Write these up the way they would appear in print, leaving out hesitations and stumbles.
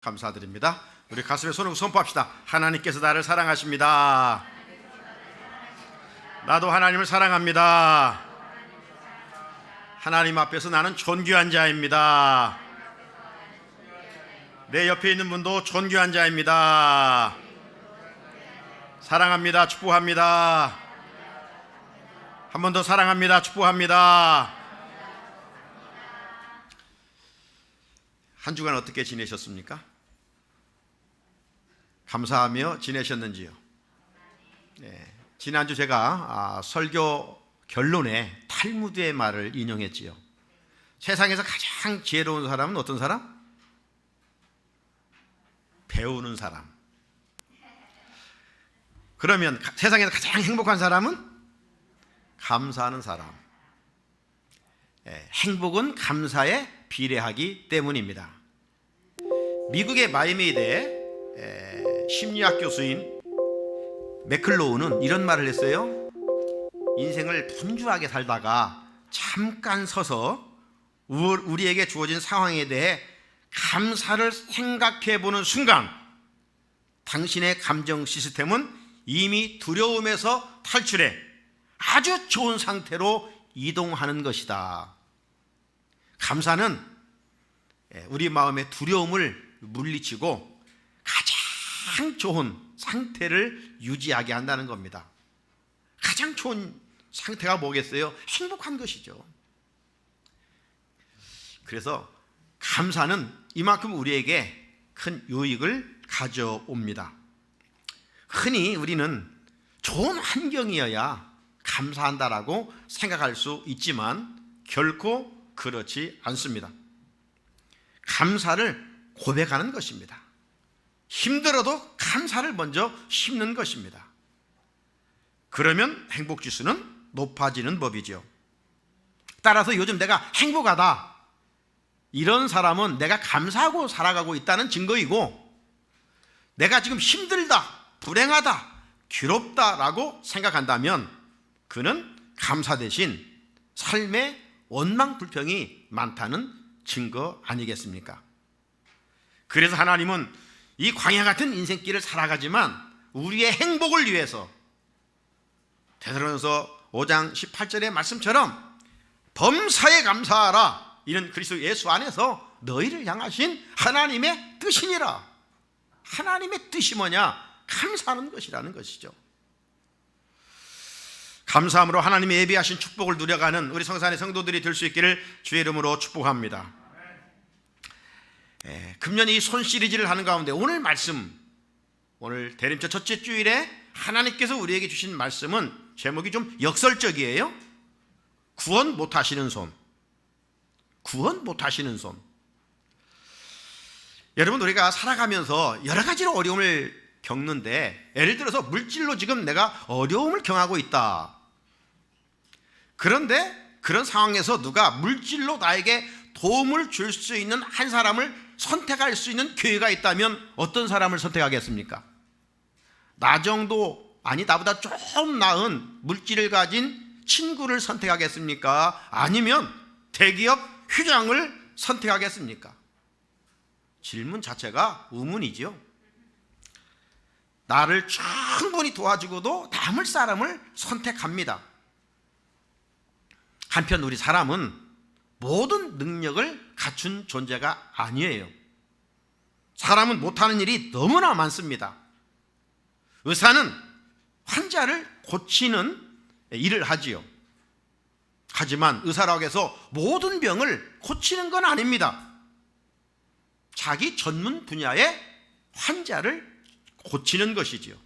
감사드립니다. 우리 가슴에 손을 선포합시다. 하나님께서 나를 사랑하십니다. 나도 하나님을 사랑합니다. 하나님 앞에서 나는 존귀한 자입니다. 내 옆에 있는 분도 존귀한 자입니다. 사랑합니다. 축복합니다. 한 번 더 사랑합니다. 축복합니다. 한 주간 어떻게 지내셨습니까? 감사하며 지내셨는지요? 네, 지난주 제가 설교 결론에 탈무드의 말을 인용했지요. 세상에서 가장 지혜로운 사람은 어떤 사람? 배우는 사람. 그러면 세상에서 가장 행복한 사람은? 감사하는 사람. 행복은 감사에 비례하기 때문입니다. 미국의 마이메이드의 심리학 교수인 매클로우는 이런 말을 했어요. 인생을 분주하게 살다가 잠깐 서서 우리에게 주어진 상황에 대해 감사를 생각해 보는 순간 당신의 감정 시스템은 이미 두려움에서 탈출해 아주 좋은 상태로 이동하는 것이다. 감사는 우리 마음의 두려움을 물리치고 가장 좋은 상태를 유지하게 한다는 겁니다. 가장 좋은 상태가 뭐겠어요? 행복한 것이죠. 그래서 감사는 이만큼 우리에게 큰 유익을 가져옵니다. 흔히 우리는 좋은 환경이어야 감사한다라고 생각할 수 있지만 결코 그렇지 않습니다. 감사를 고백하는 것입니다. 힘들어도 감사를 먼저 심는 것입니다. 그러면 행복지수는 높아지는 법이죠. 따라서 요즘 내가 행복하다, 이런 사람은 내가 감사하고 살아가고 있다는 증거이고, 내가 지금 힘들다, 불행하다, 괴롭다라고 생각한다면 그는 감사 대신 삶의 원망 불평이 많다는 증거 아니겠습니까? 그래서 하나님은 이 광야 같은 인생길을 살아가지만 우리의 행복을 위해서 데살로니가서 5장 18절의 말씀처럼 범사에 감사하라, 이는 그리스도 예수 안에서 너희를 향하신 하나님의 뜻이니라. 하나님의 뜻이 뭐냐? 감사하는 것이라는 것이죠. 감사함으로 하나님의 예비하신 축복을 누려가는 우리 성산의 성도들이 될 수 있기를 주의 이름으로 축복합니다. 금년 이 손 시리즈를 하는 가운데 오늘 말씀, 오늘 대림절 첫째 주일에 하나님께서 우리에게 주신 말씀은 제목이 좀 역설적이에요. 구원 못하시는 손. 구원 못하시는 손. 여러분, 우리가 살아가면서 여러 가지로 어려움을 겪는데, 예를 들어서 물질로 지금 내가 어려움을 경하고 있다. 그런데 그런 상황에서 누가 물질로 나에게 도움을 줄 수 있는 한 사람을 선택할 수 있는 기회가 있다면 어떤 사람을 선택하겠습니까? 나 정도, 아니 나보다 좀 나은 물질을 가진 친구를 선택하겠습니까? 아니면 대기업 회장을 선택하겠습니까? 질문 자체가 의문이죠. 나를 충분히 도와주고도 남을 사람을 선택합니다. 한편 우리 사람은 모든 능력을 갖춘 존재가 아니에요. 사람은 못하는 일이 너무나 많습니다. 의사는 환자를 고치는 일을 하지요. 하지만 의사라고 해서 모든 병을 고치는 건 아닙니다. 자기 전문 분야의 환자를 고치는 것이지요.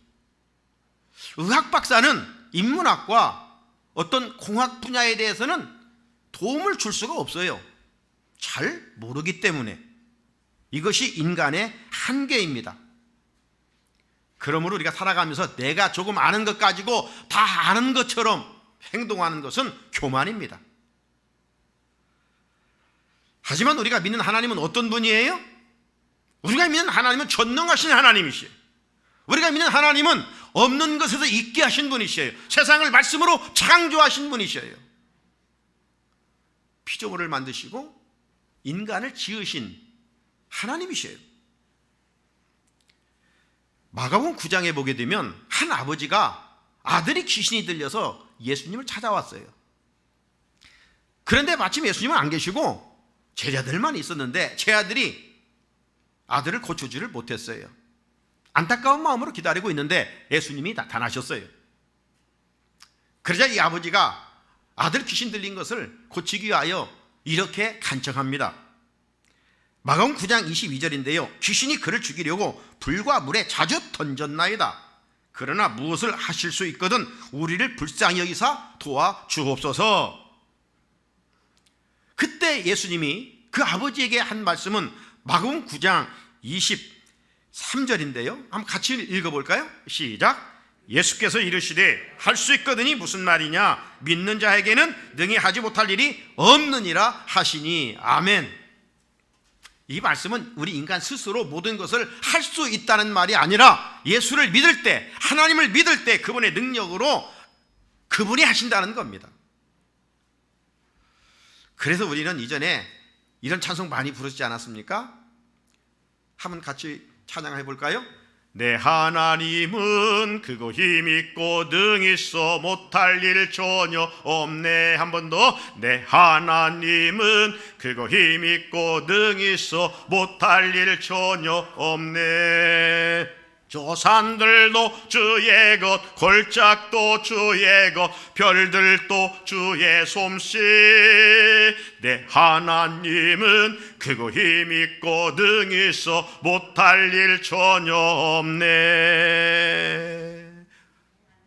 의학 박사는 인문학과 어떤 공학 분야에 대해서는 도움을 줄 수가 없어요. 잘 모르기 때문에. 이것이 인간의 한계입니다. 그러므로 우리가 살아가면서 내가 조금 아는 것 가지고 다 아는 것처럼 행동하는 것은 교만입니다. 하지만 우리가 믿는 하나님은 어떤 분이에요? 우리가 믿는 하나님은 전능하신 하나님이시에요. 우리가 믿는 하나님은 없는 것에서 있게 하신 분이시에요. 세상을 말씀으로 창조하신 분이시에요. 피조물을 만드시고 인간을 지으신 하나님이셔요. 마가복음 9장에 보게 되면 한 아버지가 아들이 귀신이 들려서 예수님을 찾아왔어요. 그런데 마침 예수님은 안 계시고 제자들만 있었는데 제 아들이 아들을 고쳐주지를 못했어요. 안타까운 마음으로 기다리고 있는데 예수님이 나타나셨어요. 그러자 이 아버지가 아들 귀신 들린 것을 고치기 위하여 이렇게 간청합니다. 마가복음 9장 22절인데요. 귀신이 그를 죽이려고 불과 물에 자주 던졌나이다. 그러나 무엇을 하실 수 있거든 우리를 불쌍히 여기사 도와주옵소서. 그때 예수님이 그 아버지에게 한 말씀은 마가복음 9장 23절인데요. 한번 같이 읽어볼까요? 시작. 예수께서 이르시되 할 수 있거든이 무슨 말이냐? 믿는 자에게는 능히 하지 못할 일이 없느니라 하시니. 아멘. 이 말씀은 우리 인간 스스로 모든 것을 할 수 있다는 말이 아니라 예수를 믿을 때, 하나님을 믿을 때 그분의 능력으로 그분이 하신다는 겁니다. 그래서 우리는 이전에 이런 찬송 많이 부르지 않았습니까? 한번 같이 찬양해 볼까요? 내 하나님은 크고 힘있고 능히 있어 못할 일 전혀 없네. 한 번 더. 내 하나님은 크고 힘있고 능히 있어 못할 일 전혀 없네. 저 산들도 주의 것, 골짜기도 주의 것, 별들도 주의 솜씨. 내 하나님은 크고 힘있고 능히 있어 못할 일 전혀 없네.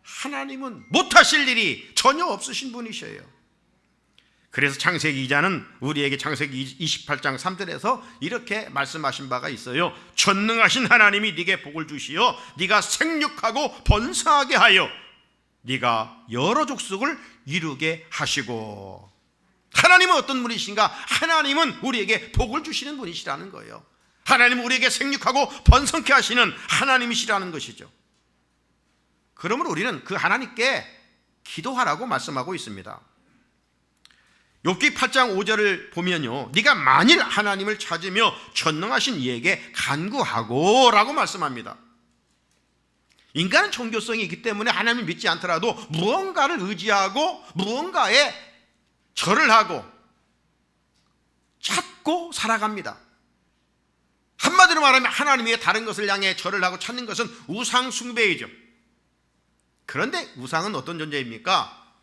하나님은 못하실 일이 전혀 없으신 분이셔요. 그래서 창세기 기자는 우리에게 창세기 28장 3절에서 이렇게 말씀하신 바가 있어요. 전능하신 하나님이 네게 복을 주시어 네가 생육하고 번성하게 하여 네가 여러 족속을 이루게 하시고. 하나님은 어떤 분이신가? 하나님은 우리에게 복을 주시는 분이시라는 거예요. 하나님은 우리에게 생육하고 번성케 하시는 하나님이시라는 것이죠. 그러므로 우리는 그 하나님께 기도하라고 말씀하고 있습니다. 욥기 8장 5절을 보면요, 네가 만일 하나님을 찾으며 전능하신 이에게 간구하고 라고 말씀합니다. 인간은 종교성이 있기 때문에 하나님을 믿지 않더라도 무언가를 의지하고 무언가에 절을 하고 찾고 살아갑니다. 한마디로 말하면 하나님 외에 다른 것을 향해 절을 하고 찾는 것은 우상 숭배이죠. 그런데 우상은 어떤 존재입니까?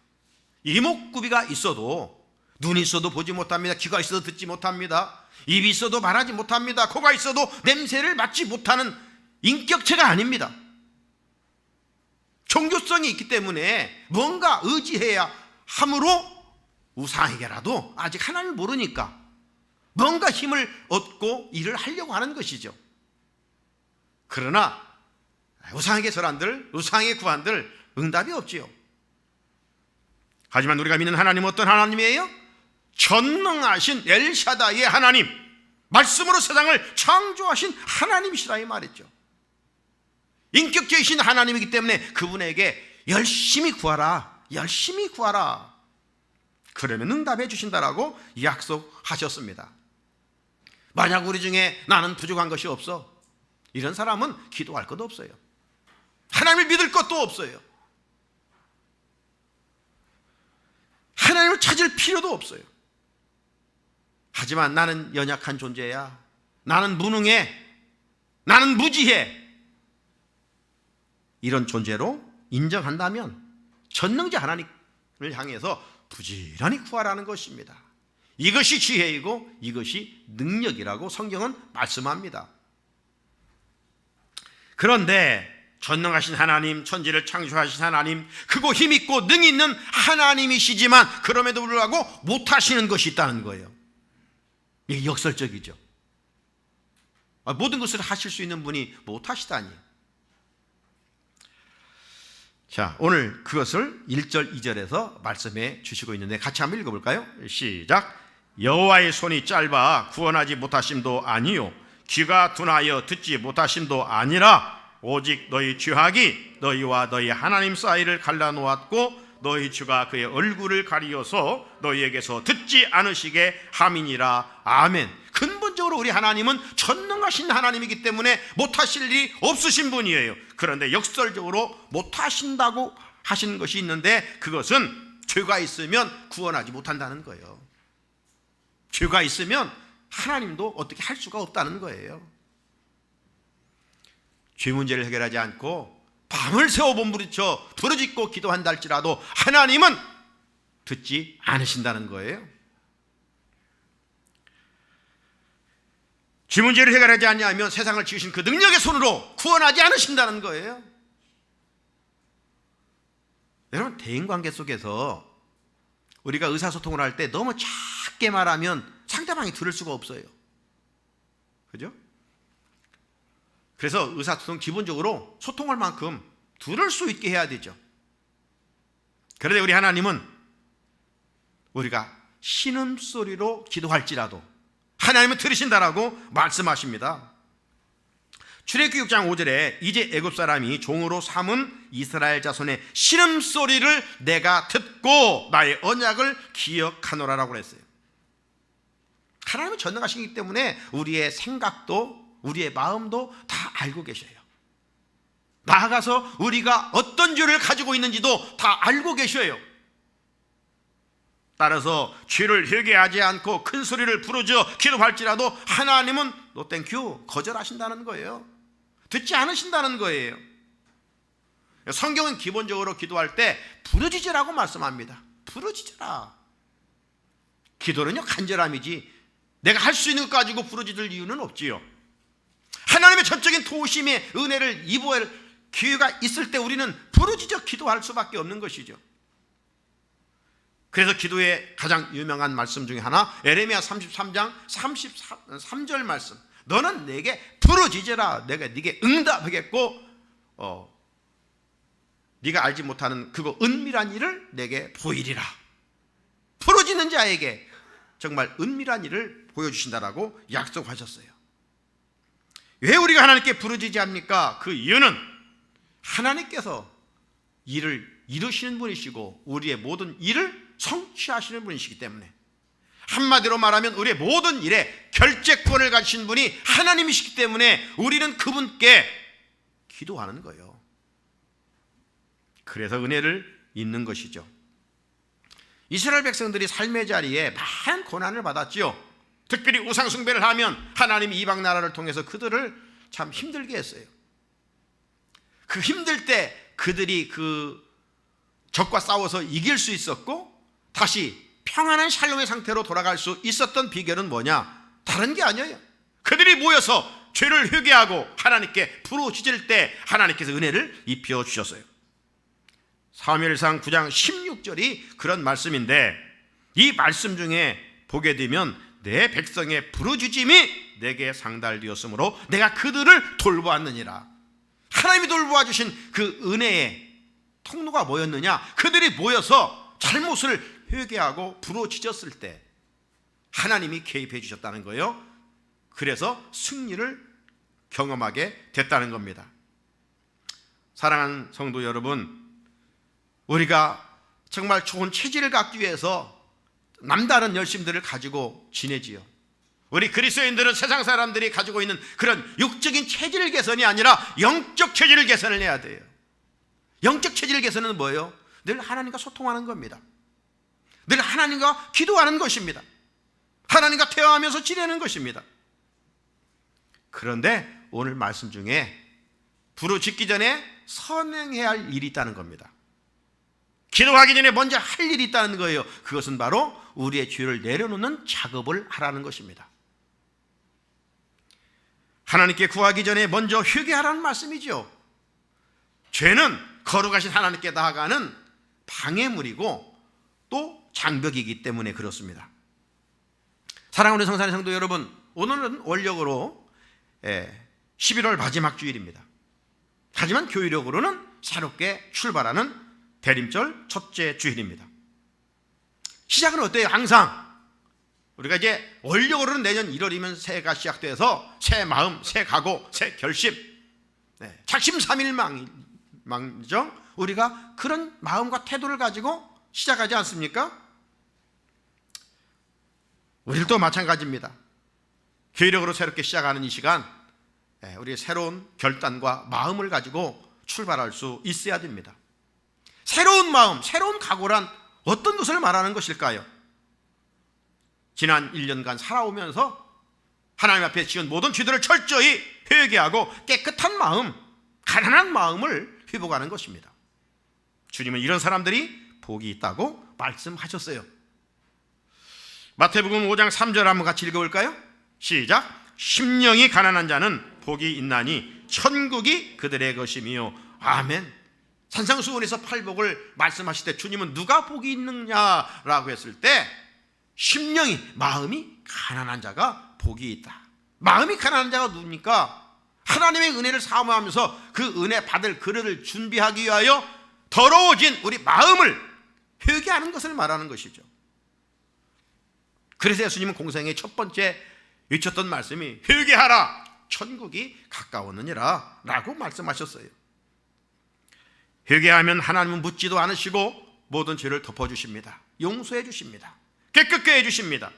이목구비가 있어도, 눈이 있어도 보지 못합니다. 귀가 있어도 듣지 못합니다. 입이 있어도 말하지 못합니다. 코가 있어도 냄새를 맡지 못하는 인격체가 아닙니다. 종교성이 있기 때문에 뭔가 의지해야 하므로 우상에게라도 아직 하나님을 모르니까 뭔가 힘을 얻고 일을 하려고 하는 것이죠. 그러나 우상에게 절한들, 우상에 구한들 응답이 없지요. 하지만 우리가 믿는 하나님은 어떤 하나님이에요? 전능하신 엘샤다이의 하나님, 말씀으로 세상을 창조하신 하나님이시라 이 말이죠. 인격적이신 하나님이기 때문에 그분에게 열심히 구하라, 열심히 구하라. 그러면 응답해 주신다라고 약속하셨습니다. 만약 우리 중에 나는 부족한 것이 없어, 이런 사람은 기도할 것도 없어요. 하나님을 믿을 것도 없어요. 하나님을 찾을 필요도 없어요. 하지만 나는 연약한 존재야, 나는 무능해, 나는 무지해, 이런 존재로 인정한다면 전능자 하나님을 향해서 부지런히 구하라는 것입니다. 이것이 지혜이고 이것이 능력이라고 성경은 말씀합니다. 그런데 전능하신 하나님, 천지를 창조하신 하나님, 크고 힘있고 능이 있는 하나님이시지만 그럼에도 불구하고 못하시는 것이 있다는 거예요. 이게 역설적이죠. 모든 것을 하실 수 있는 분이 못하시다니. 자, 오늘 그것을 1절 2절에서 말씀해 주시고 있는데 같이 한번 읽어볼까요? 시작. 여호와의 손이 짧아 구원하지 못하심도 아니요 귀가 둔하여 듣지 못하심도 아니라 오직 너희 죄악이 너희와 너희 하나님 사이를 갈라놓았고 너희 주가 그의 얼굴을 가리어서 너희에게서 듣지 않으시게 함이니라. 아멘. 근본적으로 기본적으로 우리 하나님은 전능하신 하나님이기 때문에 못하실 일이 없으신 분이에요. 그런데 역설적으로 못하신다고 하시는 것이 있는데, 그것은 죄가 있으면 구원하지 못한다는 거예요. 죄가 있으면 하나님도 어떻게 할 수가 없다는 거예요. 죄 문제를 해결하지 않고 밤을 새워 몸부림쳐 부르짖고 기도한다 할지라도 하나님은 듣지 않으신다는 거예요. 죄 문제를 해결하지 않냐면 세상을 지으신 그 능력의 손으로 구원하지 않으신다는 거예요. 여러분, 대인관계 속에서 우리가 의사소통을 할 때 너무 작게 말하면 상대방이 들을 수가 없어요. 그죠? 그래서 의사소통 기본적으로 소통할 만큼 들을 수 있게 해야 되죠. 그런데 우리 하나님은 우리가 신음소리로 기도할지라도 하나님은 들으신다라고 말씀하십니다. 출애굽기 6장 5절에 이제 애굽 사람이 종으로 삼은 이스라엘 자손의 신음소리를 내가 듣고 나의 언약을 기억하노라라고 그랬어요. 하나님은 전능하시기 때문에 우리의 생각도 우리의 마음도 다 알고 계셔요. 나아가서 우리가 어떤 죄를 가지고 있는지도 다 알고 계셔요. 따라서 죄를 회개하지 않고 큰 소리를 부르짖어 기도할지라도 하나님은 노 땡큐 거절하신다는 거예요. 듣지 않으신다는 거예요. 성경은 기본적으로 기도할 때 부르짖으라고 말씀합니다. 부르짖으라. 기도는요 간절함이지 내가 할 수 있는 것 가지고 부르짖을 이유는 없지요. 하나님의 전적인 도우심의 은혜를 입어야 기회가 있을 때 우리는 부르짖어 기도할 수밖에 없는 것이죠. 그래서 기도의 가장 유명한 말씀 중에 하나, 에레미야 33장 33절 말씀. 너는 내게 부르짖으라. 내가 네게 응답하겠고 네가 알지 못하는 그거 은밀한 일을 내게 보이리라. 부르짖는 자에게 정말 은밀한 일을 보여주신다라고 약속하셨어요. 왜 우리가 하나님께 부르짖지 합니까? 그 이유는 하나님께서 일을 이루시는 분이시고 우리의 모든 일을 성취하시는 분이시기 때문에, 한마디로 말하면 우리의 모든 일에 결재권을 가지신 분이 하나님이시기 때문에 우리는 그분께 기도하는 거예요. 그래서 은혜를 입는 것이죠. 이스라엘 백성들이 삶의 자리에 많은 고난을 받았지요. 특별히 우상 숭배를 하면 하나님이 이방 나라를 통해서 그들을 참 힘들게 했어요. 그 힘들 때 그들이 그 적과 싸워서 이길 수 있었고 다시 평안한 샬롬의 상태로 돌아갈 수 있었던 비결은 뭐냐? 다른 게 아니에요. 그들이 모여서 죄를 회개하고 하나님께 부르짖을 때 하나님께서 은혜를 입혀 주셨어요. 사무엘상 9장 16절이 그런 말씀인데, 이 말씀 중에 보게 되면 내 백성의 부르짖음이 내게 상달되었으므로 내가 그들을 돌보았느니라. 하나님이 돌보아 주신 그 은혜의 통로가 뭐였느냐? 그들이 모여서 잘못을 회개하고 부르짖었을 때 하나님이 개입해 주셨다는 거예요. 그래서 승리를 경험하게 됐다는 겁니다. 사랑하는 성도 여러분, 우리가 정말 좋은 체질을 갖기 위해서 남다른 열심들을 가지고 지내지요. 우리 그리스도인들은 세상 사람들이 가지고 있는 그런 육적인 체질 개선이 아니라 영적 체질 개선을 해야 돼요. 영적 체질 개선은 뭐예요? 늘 하나님과 소통하는 겁니다. 늘 하나님과 기도하는 것입니다. 하나님과 대화하면서 지내는 것입니다. 그런데 오늘 말씀 중에 부르짖기 전에 선행해야 할 일이 있다는 겁니다. 기도하기 전에 먼저 할 일이 있다는 거예요. 그것은 바로 우리의 죄를 내려놓는 작업을 하라는 것입니다. 하나님께 구하기 전에 먼저 회개하라는 말씀이죠. 죄는 거룩하신 하나님께 나아가는 방해물이고 또 장벽이기 때문에 그렇습니다. 사랑하는 성산의 성도 여러분, 오늘은 원력으로 11월 마지막 주일입니다. 하지만 교회력으로는 새롭게 출발하는 대림절 첫째 주일입니다. 시작은 어때요? 항상 우리가 이제 원력으로는 내년 1월이면 새해가 시작돼서 새 마음, 새 각오, 새 결심, 작심삼일망정, 우리가 그런 마음과 태도를 가지고 시작하지 않습니까? 우리도 마찬가지입니다. 교회력으로 새롭게 시작하는 이 시간, 우리의 새로운 결단과 마음을 가지고 출발할 수 있어야 됩니다. 새로운 마음, 새로운 각오란 어떤 것을 말하는 것일까요? 지난 1년간 살아오면서 하나님 앞에 지은 모든 죄들을 철저히 회개하고 깨끗한 마음, 가난한 마음을 회복하는 것입니다. 주님은 이런 사람들이 복이 있다고 말씀하셨어요. 마태복음 5장 3절 한번 같이 읽어볼까요? 시작. 심령이 가난한 자는 복이 있나니 천국이 그들의 것이며. 아멘. 산상수훈에서 팔복을 말씀하실 때 주님은 누가 복이 있느냐라고 했을 때 심령이, 마음이 가난한 자가 복이 있다. 마음이 가난한 자가 누굽니까? 하나님의 은혜를 사모하면서 그 은혜 받을 그릇을 준비하기 위하여 더러워진 우리 마음을 회개하는 것을 말하는 것이죠. 그래서 예수님은 공생의 첫 번째 외쳤던 말씀이 회개하라, 천국이 가까웠느니라 라고 말씀하셨어요. 회개하면 하나님은 묻지도 않으시고 모든 죄를 덮어주십니다. 용서해 주십니다. 깨끗게 해주십니다.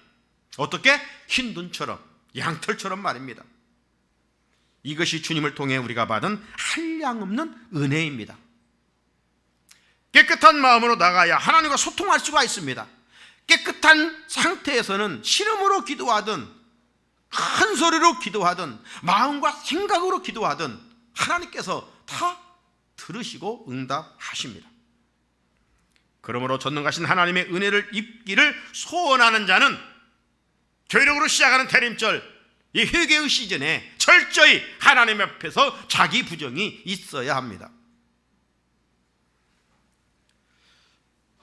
어떻게? 흰 눈처럼, 양털처럼 말입니다. 이것이 주님을 통해 우리가 받은 한량없는 은혜입니다. 깨끗한 마음으로 나가야 하나님과 소통할 수가 있습니다. 깨끗한 상태에서는 신음으로 기도하든 큰 소리로 기도하든 마음과 생각으로 기도하든 하나님께서 다 들으시고 응답하십니다. 그러므로 전능하신 하나님의 은혜를 입기를 소원하는 자는 교회력으로 시작하는 대림절, 이 회개의 시즌에 철저히 하나님 앞에서 자기 부정이 있어야 합니다.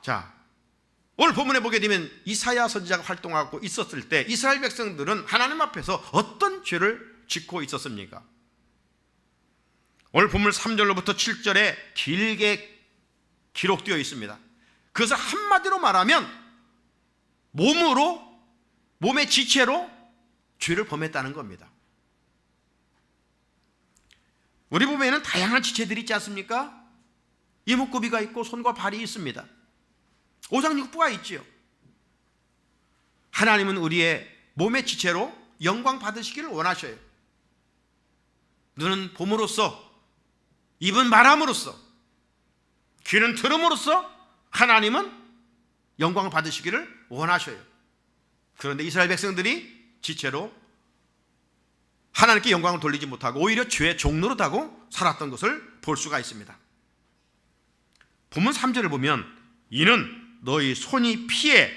자, 오늘 본문에 보게 되면 이사야 선지자가 활동하고 있었을 때 이스라엘 백성들은 하나님 앞에서 어떤 죄를 짓고 있었습니까? 오늘 본문 3절로부터 7절에 길게 기록되어 있습니다. 그것을 한마디로 말하면 몸의 지체로 죄를 범했다는 겁니다. 우리 몸에는 다양한 지체들이 있지 않습니까? 이목구비가 있고 손과 발이 있습니다. 오장육부가 있지요. 하나님은 우리의 몸의 지체로 영광 받으시기를 원하셔요. 눈은 봄으로써, 입은 말함으로써, 귀는 들음으로써 하나님은 영광을 받으시기를 원하셔요. 그런데 이스라엘 백성들이 지체로 하나님께 영광을 돌리지 못하고 오히려 죄의 종로로 타고 살았던 것을 볼 수가 있습니다. 본문 3절을 보면 이는 너희 손이 피해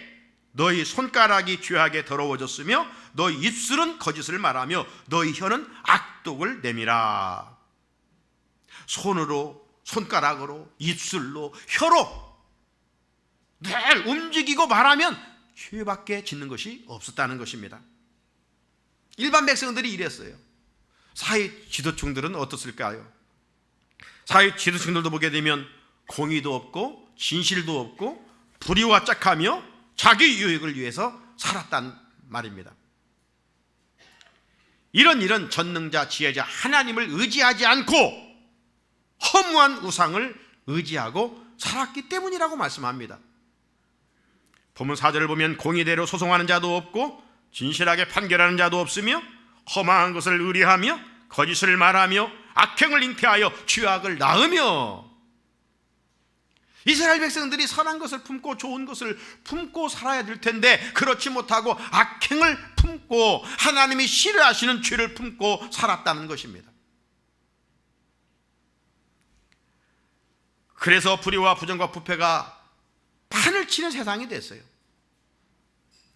너희 손가락이 죄악에 더러워졌으며 너희 입술은 거짓을 말하며 너희 혀는 악독을 내밀어. 손으로, 손가락으로, 입술로, 혀로 늘 움직이고 말하면 죄밖에 짓는 것이 없었다는 것입니다. 일반 백성들이 이랬어요. 사회 지도층들은 어떻을까요? 사회 지도층들도 보게 되면 공의도 없고 진실도 없고 불의와 짝하며 자기 유익을 위해서 살았단 말입니다. 이런 전능자 지혜자 하나님을 의지하지 않고 허무한 우상을 의지하고 살았기 때문이라고 말씀합니다. 본문 4절을 보면 공의대로 소송하는 자도 없고 진실하게 판결하는 자도 없으며 험한 것을 의뢰하며 거짓을 말하며 악행을 잉태하여 죄악을 낳으며. 이스라엘 백성들이 선한 것을 품고 좋은 것을 품고 살아야 될 텐데 그렇지 못하고 악행을 품고 하나님이 싫어하시는 죄를 품고 살았다는 것입니다. 그래서 불의와 부정과 부패가 판을 치는 세상이 됐어요.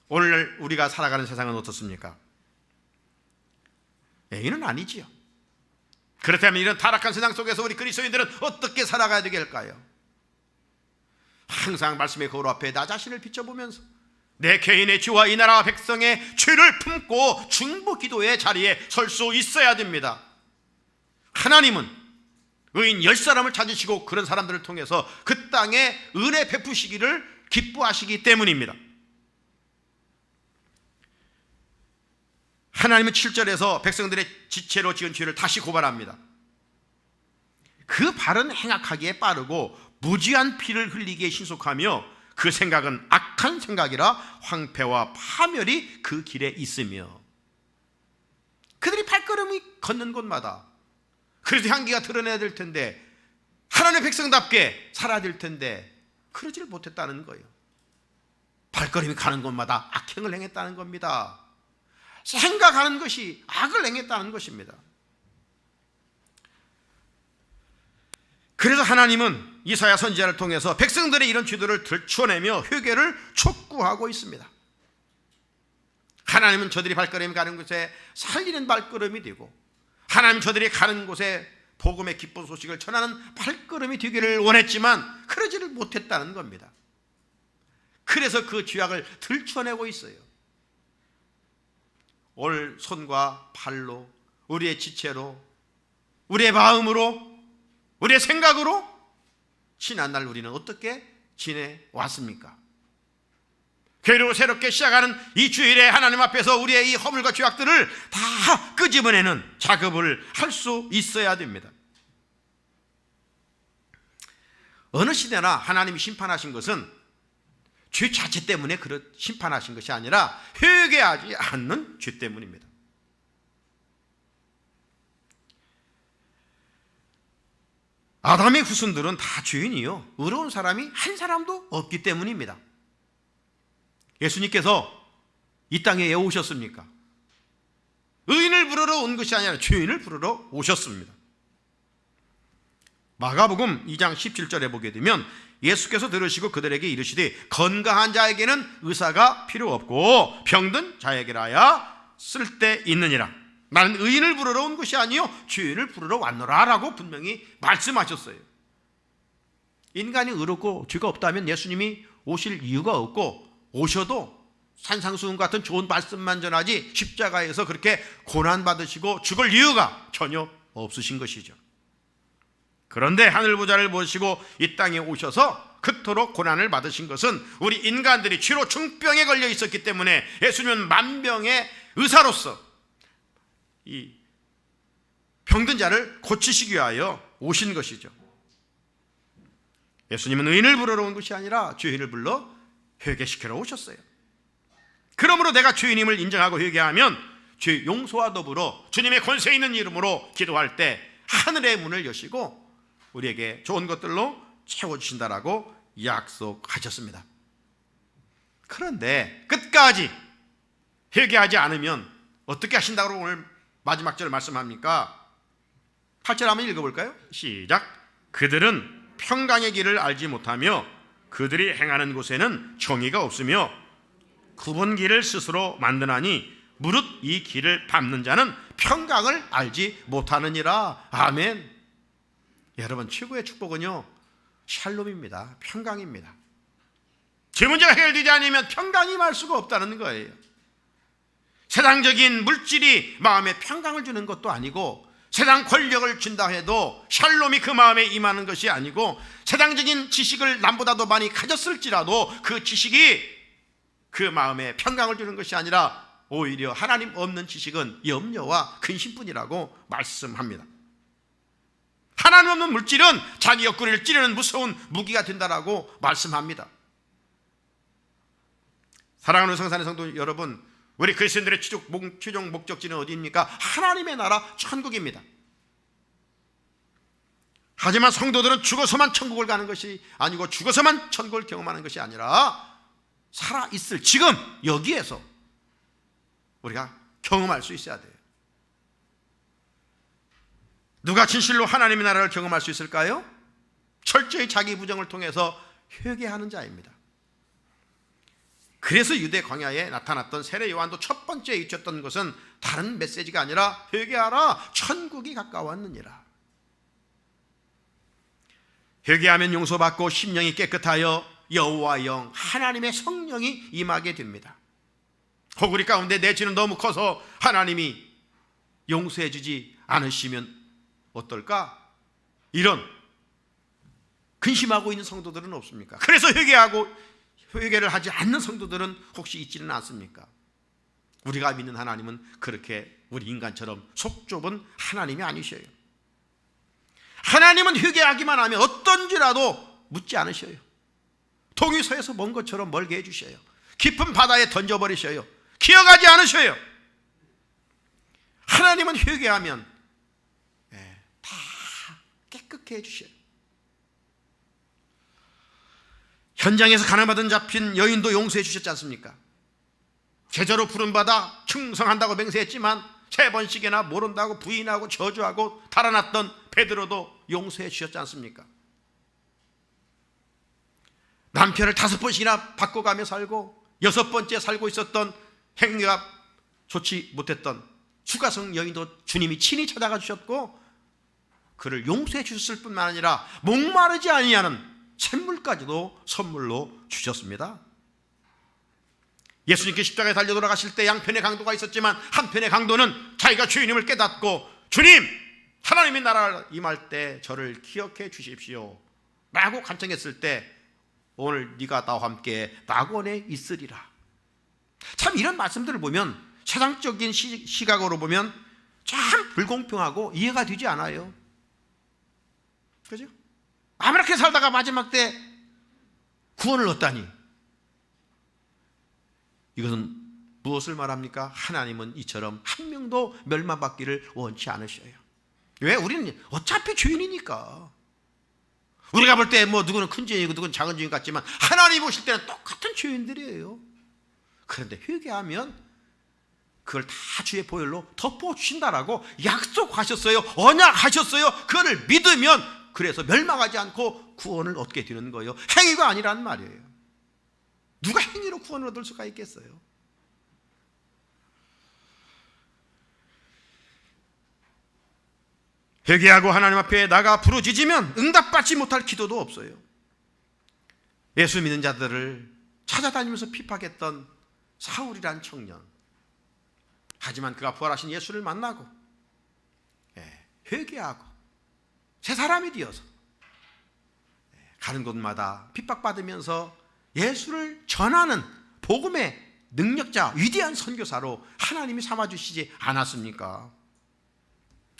오늘 우리가 살아가는 세상은 어떻습니까? 이는 아니지요. 그렇다면 이런 타락한 세상 속에서 우리 그리스도인들은 어떻게 살아가야 되겠을까요? 항상 말씀의 거울 앞에 나 자신을 비춰보면서 내 개인의 죄와 이 나라 백성의 죄를 품고 중보 기도의 자리에 설 수 있어야 됩니다. 하나님은 의인 10사람을 찾으시고 그런 사람들을 통해서 그 땅에 은혜 베푸시기를 기뻐하시기 때문입니다. 하나님은 7절에서 백성들의 지체로 지은 죄를 다시 고발합니다. 그 발은 행악하기에 빠르고 무지한 피를 흘리기에 신속하며 그 생각은 악한 생각이라 황폐와 파멸이 그 길에 있으며. 발걸음이 걷는 곳마다 그래도 향기가 드러내야 될 텐데, 하나님의 백성답게 살아야 될 텐데 그러지를 못했다는 거예요. 발걸음이 가는 곳마다 악행을 행했다는 겁니다. 생각하는 것이 악을 행했다는 것입니다. 그래서 하나님은 이사야 선지자를 통해서 백성들의 이런 죄들을 들추어내며 회개를 촉구하고 있습니다. 하나님은 저들이 발걸음이 가는 곳에 살리는 발걸음이 되고, 하나님 저들이 가는 곳에 복음의 기쁜 소식을 전하는 발걸음이 되기를 원했지만 그러지를 못했다는 겁니다. 그래서 그 죄악을 들추어내고 있어요. 오늘 손과 발로, 우리의 지체로, 우리의 마음으로, 우리의 생각으로 지난날 우리는 어떻게 지내왔습니까? 그리고 새롭게 시작하는 이 주일에 하나님 앞에서 우리의 이 허물과 죄악들을 다 끄집어내는 작업을 할 수 있어야 됩니다. 어느 시대나 하나님이 심판하신 것은 죄 자체 때문에 심판하신 것이 아니라 회개하지 않는 죄 때문입니다. 아담의 후손들은 다 죄인이요, 의로운 사람이 한 사람도 없기 때문입니다. 예수님께서 이 땅에 왜 오셨습니까? 의인을 부르러 온 것이 아니라 죄인을 부르러 오셨습니다. 마가복음 2장 17절에 보게 되면 예수께서 들으시고 그들에게 이르시되 건강한 자에게는 의사가 필요 없고 병든 자에게라야 쓸데 있느니라. 나는 의인을 부르러 온 것이 아니요 죄인을 부르러 왔노라 라고 분명히 말씀하셨어요. 인간이 의롭고 죄가 없다면 예수님이 오실 이유가 없고, 오셔도 산상수훈 같은 좋은 말씀만 전하지 십자가에서 그렇게 고난받으시고 죽을 이유가 전혀 없으신 것이죠. 그런데 하늘보좌를 모시고 이 땅에 오셔서 그토록 고난을 받으신 것은 우리 인간들이 죄로 중병에 걸려 있었기 때문에 예수님은 만병의 의사로서 이 병든 자를 고치시기 위하여 오신 것이죠. 예수님은 의인을 부르러 온 것이 아니라 죄인을 불러 회개시키러 오셨어요. 그러므로 내가 죄인임을 인정하고 회개하면 죄 용서와 더불어 주님의 권세 있는 이름으로 기도할 때 하늘의 문을 여시고 우리에게 좋은 것들로 채워주신다라고 약속하셨습니다. 그런데 끝까지 회개하지 않으면 어떻게 하신다고 오늘 마지막 절 말씀합니까? 8절 한번 읽어볼까요? 시작. 그들은 평강의 길을 알지 못하며 그들이 행하는 곳에는 정의가 없으며 굽은 길을 스스로 만드나니 무릇 이 길을 밟는 자는 평강을 알지 못하느니라. 아멘. 여러분, 최고의 축복은요 샬롬입니다. 평강입니다. 제 문제가 해결되지 않으면 평강이 말 수가 없다는 거예요. 세상적인 물질이 마음에 평강을 주는 것도 아니고, 세상 권력을 준다 해도 샬롬이 그 마음에 임하는 것이 아니고, 세상적인 지식을 남보다도 많이 가졌을지라도 그 지식이 그 마음에 평강을 주는 것이 아니라 오히려 하나님 없는 지식은 염려와 근심뿐이라고 말씀합니다. 하나님 없는 물질은 자기 옆구리를 찌르는 무서운 무기가 된다라고 말씀합니다. 사랑하는 성산의 성도 여러분, 우리 그리스도인들의 최종 목적지는 어디입니까? 하나님의 나라 천국입니다. 하지만 성도들은 죽어서만 천국을 가는 것이 아니고, 죽어서만 천국을 경험하는 것이 아니라 살아있을 지금 여기에서 우리가 경험할 수 있어야 돼요. 누가 진실로 하나님의 나라를 경험할 수 있을까요? 철저히 자기 부정을 통해서 회개하는 자입니다. 그래서 유대 광야에 나타났던 세례 요한도 첫 번째 외쳤던 것은 다른 메시지가 아니라 회개하라, 천국이 가까웠느니라. 회개하면 용서받고 심령이 깨끗하여 여호와 영 하나님의 성령이 임하게 됩니다. 호구리 가운데 내 죄는 너무 커서 하나님이 용서해 주지 않으시면 어떨까? 이런 근심하고 있는 성도들은 없습니까? 그래서 회개를 하지 않는 성도들은 혹시 있지는 않습니까? 우리가 믿는 하나님은 그렇게 우리 인간처럼 속 좁은 하나님이 아니셔요. 하나님은 회개하기만 하면 어떤 죄라도 묻지 않으셔요. 동이서에서 먼 것처럼 멀게 해주셔요. 깊은 바다에 던져버리셔요. 기억하지 않으셔요. 하나님은 회개하면 다 깨끗게 해주셔요. 현장에서 가난받은 잡힌 여인도 용서해 주셨지 않습니까? 제자로 부름받아 충성한다고 맹세했지만 3번씩이나 모른다고 부인하고 저주하고 달아났던 베드로도 용서해 주셨지 않습니까? 남편을 5번씩이나 바꿔가며 살고 6번째 살고 있었던 행위가 좋지 못했던 추가성 여인도 주님이 친히 찾아가 주셨고 그를 용서해 주셨을 뿐만 아니라 목마르지 아니하는 샘물까지도 선물로 주셨습니다. 예수님께 십자가에 달려 돌아가실 때 양편의 강도가 있었지만 한편의 강도는 자기가 주님을 깨닫고 주님, 하나님의 나라를 임할 때 저를 기억해 주십시오 라고 간청했을 때 오늘 네가 나와 함께 낙원에 있으리라. 참 이런 말씀들을 보면 세상적인 시각으로 보면 참 불공평하고 이해가 되지 않아요. 그죠? 아무렇게 살다가 마지막 때 구원을 얻다니, 이것은 무엇을 말합니까? 하나님은 이처럼 한 명도 멸망받기를 원치 않으셔요. 왜? 우리는 어차피 죄인이니까. 우리가 볼 때 뭐 누구는 큰 죄인이고 누구는 작은 죄인 같지만 하나님 보실 때는 똑같은 죄인들이에요. 그런데 회개하면 그걸 다 주의 보혈로 덮어주신다라고 약속하셨어요. 언약하셨어요. 그거를 믿으면 그래서 멸망하지 않고 구원을 얻게 되는 거예요. 행위가 아니란 말이에요. 누가 행위로 구원을 얻을 수가 있겠어요? 회개하고 하나님 앞에 나가 부르짖으면 응답받지 못할 기도도 없어요. 예수 믿는 자들을 찾아다니면서 핍박했던 사울이란 청년, 하지만 그가 부활하신 예수를 만나고 회개하고 새 사람이 되어서 가는 곳마다 핍박받으면서 예수를 전하는 복음의 능력자, 위대한 선교사로 하나님이 삼아주시지 않았습니까?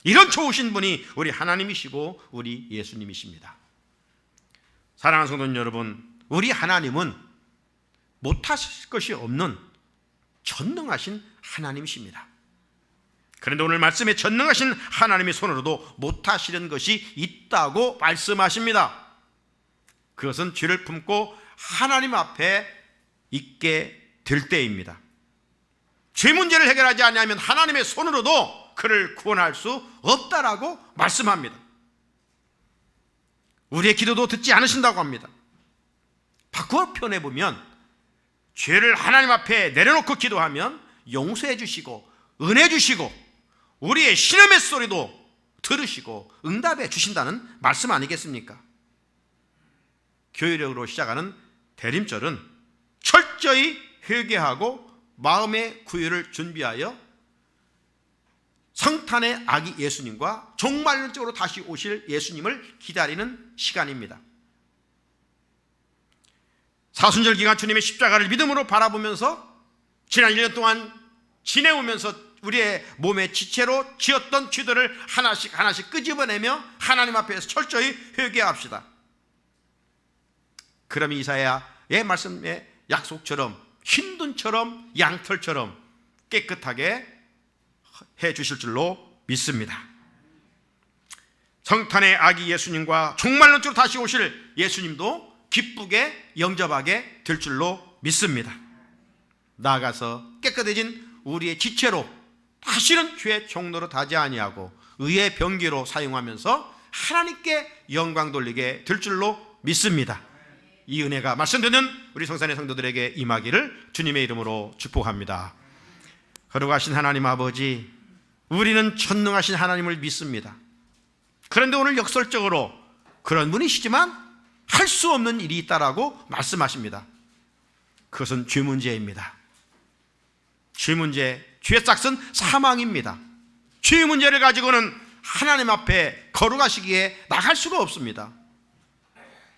이런 좋으신 분이 우리 하나님이시고 우리 예수님이십니다. 사랑하는 성도 여러분, 우리 하나님은 못하실 것이 없는 전능하신 하나님이십니다. 그런데 오늘 말씀에 전능하신 하나님의 손으로도 못하시는 것이 있다고 말씀하십니다. 그것은 죄를 품고 하나님 앞에 있게 될 때입니다. 죄 문제를 해결하지 않으면 하나님의 손으로도 그를 구원할 수 없다라고 말씀합니다. 우리의 기도도 듣지 않으신다고 합니다. 바꾸어 표현해보면 죄를 하나님 앞에 내려놓고 기도하면 용서해 주시고 은혜 주시고 우리의 신음의 소리도 들으시고 응답해 주신다는 말씀 아니겠습니까? 교회력으로 시작하는 대림절은 철저히 회개하고 마음의 구유를 준비하여 성탄의 아기 예수님과 종말론적으로 다시 오실 예수님을 기다리는 시간입니다. 사순절 기간 주님의 십자가를 믿음으로 바라보면서 지난 1년 동안 지내오면서 우리의 몸의 지체로 지었던 죄들을 하나씩 하나씩 끄집어내며 하나님 앞에서 철저히 회개합시다. 그럼 이사야의 말씀의 약속처럼 흰눈처럼 양털처럼 깨끗하게 해 주실 줄로 믿습니다. 성탄의 아기 예수님과 종말론적으로 다시 오실 예수님도 기쁘게 영접하게 될 줄로 믿습니다. 나아가서 깨끗해진 우리의 지체로 다시는 죄의 종로로 타지 아니하고 의의 병기로 사용하면서 하나님께 영광 돌리게 될 줄로 믿습니다. 이 은혜가 말씀 듣는 우리 성산의 성도들에게 임하기를 주님의 이름으로 축복합니다. 거룩하신 하나님 아버지, 우리는 전능하신 하나님을 믿습니다. 그런데 오늘 역설적으로 그런 분이시지만 할 수 없는 일이 있다라고 말씀하십니다. 그것은 죄 문제입니다. 죄 문제, 죄의 싹은 사망입니다. 죄 문제를 가지고는 하나님 앞에 거룩하시기에 나갈 수가 없습니다.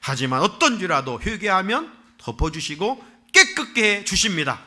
하지만 어떤 죄라도 회개하면 덮어주시고 깨끗게 해 주십니다.